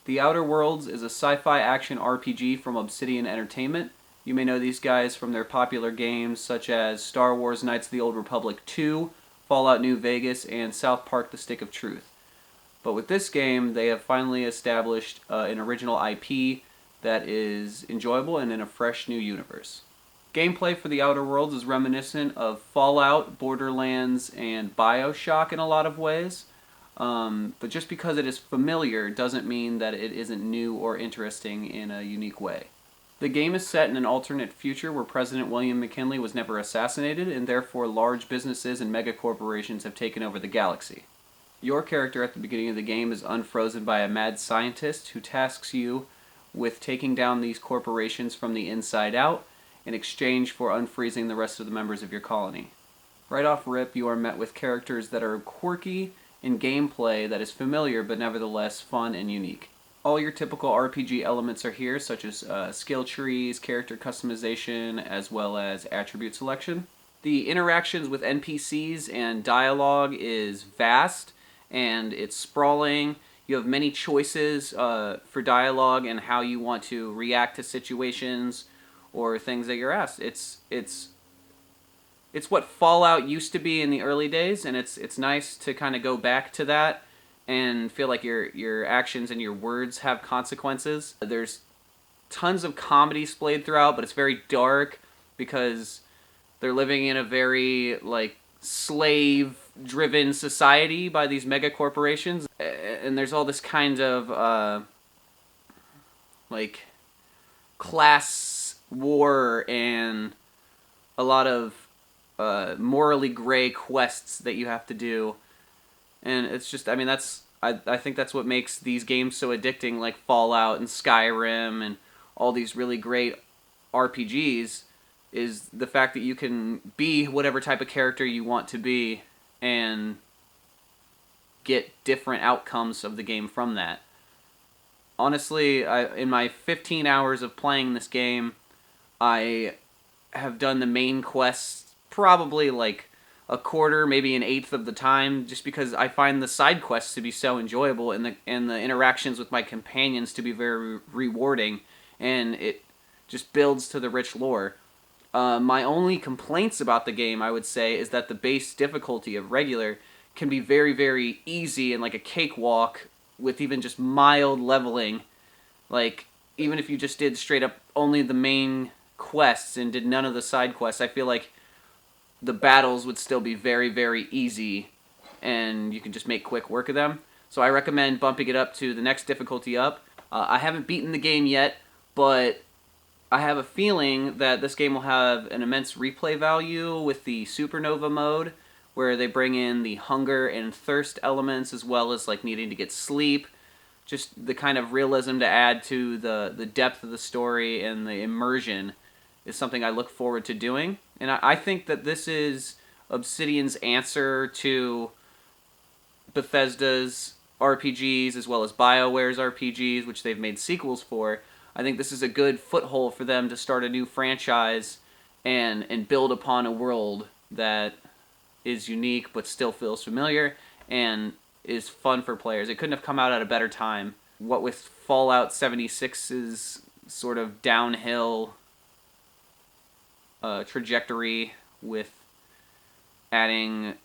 The Outer Worlds is a sci-fi action RPG from Obsidian Entertainment. You may know these guys from their popular games such as Star Wars Knights of the Old Republic 2, Fallout New Vegas, and South Park The Stick of Truth. But with this game, they have finally established an original IP that is enjoyable and in a fresh new universe. Gameplay for The Outer Worlds is reminiscent of Fallout, Borderlands, and BioShock in a lot of ways. But just because it is familiar doesn't mean that it isn't new or interesting in a unique way. The game is set in an alternate future where President William McKinley was never assassinated, and therefore large businesses and megacorporations have taken over the galaxy. Your character at the beginning of the game is unfrozen by a mad scientist who tasks you with taking down these corporations from the inside out in exchange for unfreezing the rest of the members of your colony. Right off rip, you are met with characters that are quirky in gameplay that is familiar but nevertheless fun and unique. All your typical RPG elements are here, such as skill trees, character customization, as well as attribute selection. The interactions with NPCs and dialogue is vast and it's sprawling. You have many choices for dialogue and how you want to react to situations or things that you're asked. It's what Fallout used to be in the early days, and it's nice to kind of go back to that and feel like your actions and your words have consequences. There's tons of comedy splayed throughout, but it's very dark because they're living in a very slave-driven society by these mega corporations, and there's all this kind of class war and a lot of morally gray quests that you have to do, and it's just, I think that's what makes these games so addicting, like Fallout and Skyrim and all these really great RPGs, is the fact that you can be whatever type of character you want to be and get different outcomes of the game from that. Honestly, in my 15 hours of playing this game, I have done the main quests probably a quarter, maybe an eighth of the time, just because I find the side quests to be so enjoyable and the interactions with my companions to be very rewarding, and it just builds to the rich lore. My only complaints about the game, I would say, is that the base difficulty of regular can be very, very easy and like a cakewalk with even just mild leveling. Even if you just did straight up only the main quests and did none of the side quests, I feel like the battles would still be very, very easy and you can just make quick work of them. So I recommend bumping it up to the next difficulty up. I haven't beaten the game yet, but I have a feeling that this game will have an immense replay value with the Supernova mode, where they bring in the hunger and thirst elements as well as needing to get sleep. Just the kind of realism to add to the depth of the story and the immersion is something I look forward to doing. And I think that this is Obsidian's answer to Bethesda's RPGs as well as BioWare's RPGs, which they've made sequels for. I think this is a good foothold for them to start a new franchise and build upon a world that is unique but still feels familiar and is fun for players. It couldn't have come out at a better time. What with Fallout 76's sort of downhill trajectory with adding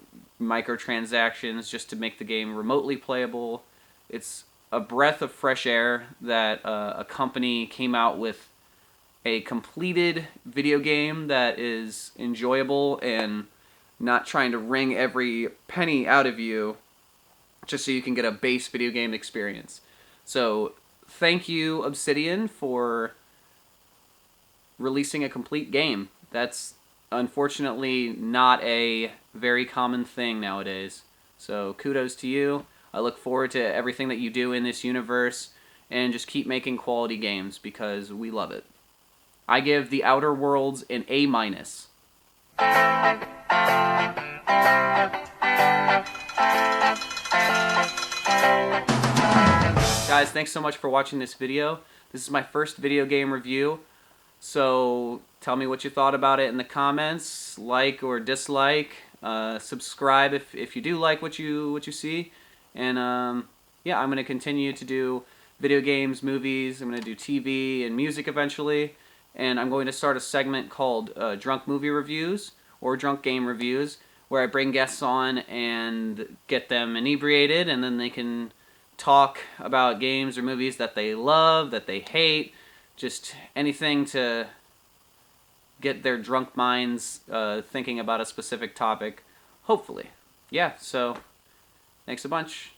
microtransactions just to make the game remotely playable, it's a breath of fresh air that a company came out with a completed video game that is enjoyable and not trying to wring every penny out of you just so you can get a base video game experience. So thank you, Obsidian, for releasing a complete game. That's unfortunately not a very common thing nowadays. So kudos to you. I look forward to everything that you do in this universe, and just keep making quality games because we love it. I give The Outer Worlds an A-. Guys, thanks so much for watching this video. This is my first video game review, so tell me what you thought about it in the comments. Like or dislike. Subscribe if you do like what you see. And yeah, I'm going to continue to do video games, movies. I'm going to do TV and music eventually. And I'm going to start a segment called Drunk Movie Reviews or Drunk Game Reviews, where I bring guests on and get them inebriated, and then they can talk about games or movies that they love, that they hate, just anything to get their drunk minds thinking about a specific topic, hopefully. Yeah, so thanks a bunch.